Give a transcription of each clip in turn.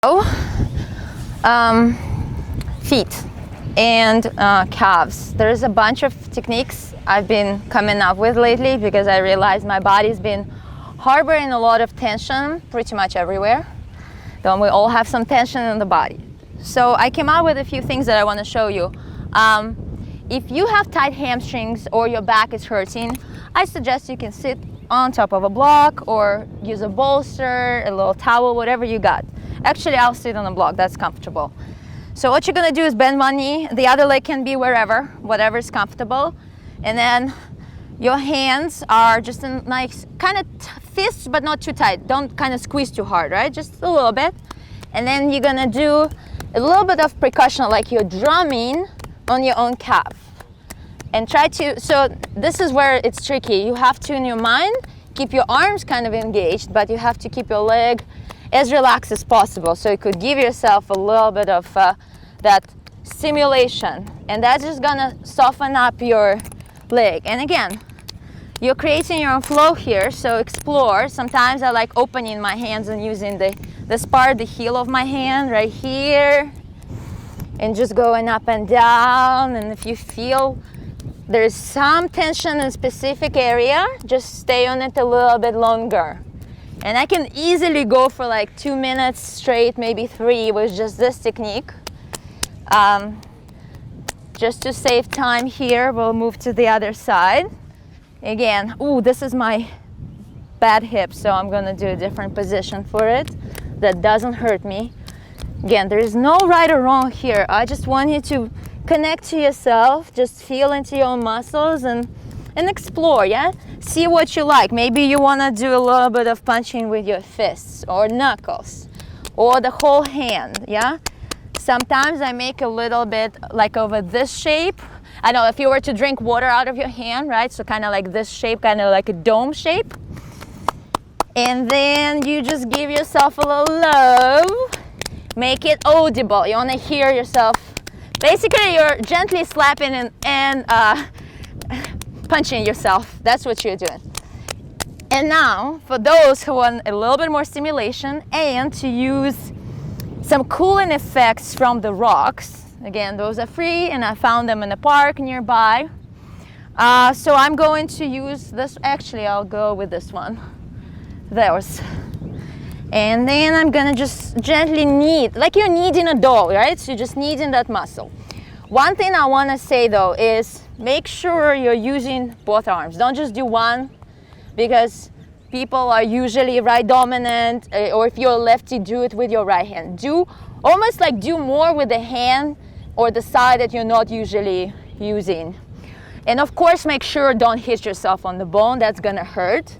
Feet and calves. There's a bunch of techniques I've been coming up with lately because I realized my body's been harboring a lot of tension pretty much everywhere. Don't we all have some tension in the body? So I came out with a few things that I want to show you. If you have tight hamstrings or your back is hurting, I suggest you can sit on top of a block or use a bolster, a little towel, whatever you got. Actually, I'll sit on a block, that's comfortable. So what you're gonna do is bend one knee, the other leg can be wherever, whatever is comfortable. And then your hands are just in nice, kind of fists, but not too tight. Don't kind of squeeze too hard, right? Just a little bit. And then you're gonna do a little bit of percussion, like you're drumming on your own calf. And try to, so this is where it's tricky. You have to, in your mind, keep your arms kind of engaged, but you have to keep your leg as relaxed as possible. So you could give yourself a little bit of that stimulation. And that's just gonna soften up your leg. And again, you're creating your own flow here, so explore. Sometimes I like opening my hands and using this part, the heel of my hand right here, and just going up and down. And if you feel there's some tension in a specific area, just stay on it a little bit longer. And I can easily go for like 2 minutes straight, maybe 3 with just this technique. Just to save time here, we'll move to the other side. Again, ooh, this is my bad hip, so I'm gonna do a different position for it that doesn't hurt me. Again, there is no right or wrong here. I just want you to connect to yourself, just feel into your own muscles and explore, yeah? See what you like. Maybe you wanna do a little bit of punching with your fists or knuckles or the whole hand, yeah? Sometimes I make a little bit like over this shape. I know if you were to drink water out of your hand, right? So kind of like this shape, kind of like a dome shape. And then you just give yourself a little love. Make it audible. You wanna hear yourself. Basically, you're gently slapping and punching yourself. That's what you're doing. And now, for those who want a little bit more stimulation and to use some cooling effects from the rocks, again, those are free and I found them in a park nearby. So I'm going to use this, actually I'll go with this one, those. And then I'm gonna just gently knead, like you're kneading a dough, right? So you're just kneading that muscle. One thing I wanna say though is make sure you're using both arms. Don't just do one, because people are usually right dominant, or if you're a lefty, do it with your right hand. Do more with the hand or the side that you're not usually using. And of course, make sure don't hit yourself on the bone, that's gonna hurt.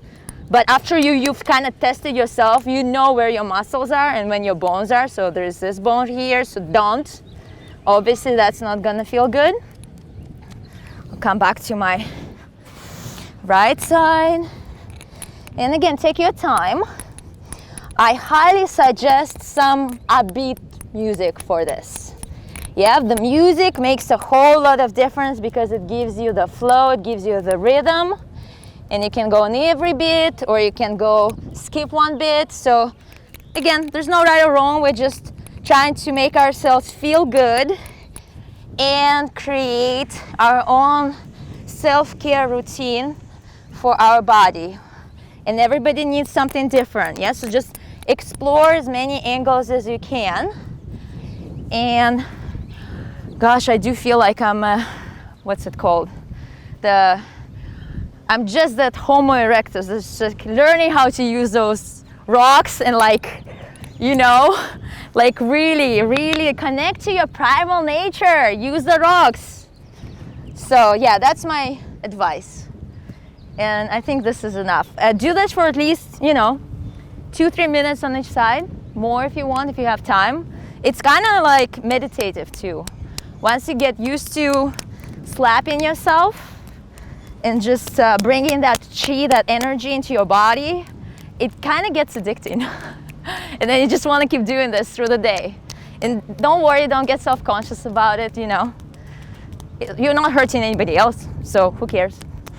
But after you've kind of tested yourself, you know where your muscles are and when your bones are. So there's this bone here, so don't. Obviously, that's not gonna feel good. I'll come back to my right side. And again, take your time. I highly suggest some upbeat music for this. Yeah, the music makes a whole lot of difference because it gives you the flow, it gives you the rhythm. And you can go on every beat or you can go skip one bit. So again, there's no right or wrong. We're just trying to make ourselves feel good and create our own self-care routine for our body. And everybody needs something different, yeah? So just explore as many angles as you can. And gosh, I do feel like I'm, what's it called? I'm just that Homo erectus. It's just learning how to use those rocks and like, you know, like really, really connect to your primal nature. Use the rocks. So yeah, that's my advice. And I think this is enough. Do this for at least, 2-3 minutes on each side. More if you want, if you have time. It's kind of like meditative too. Once you get used to slapping yourself, and just bringing that chi, that energy into your body, it kind of gets addicting. And then you just want to keep doing this through the day. And don't worry, don't get self-conscious about it, You're not hurting anybody else, so who cares?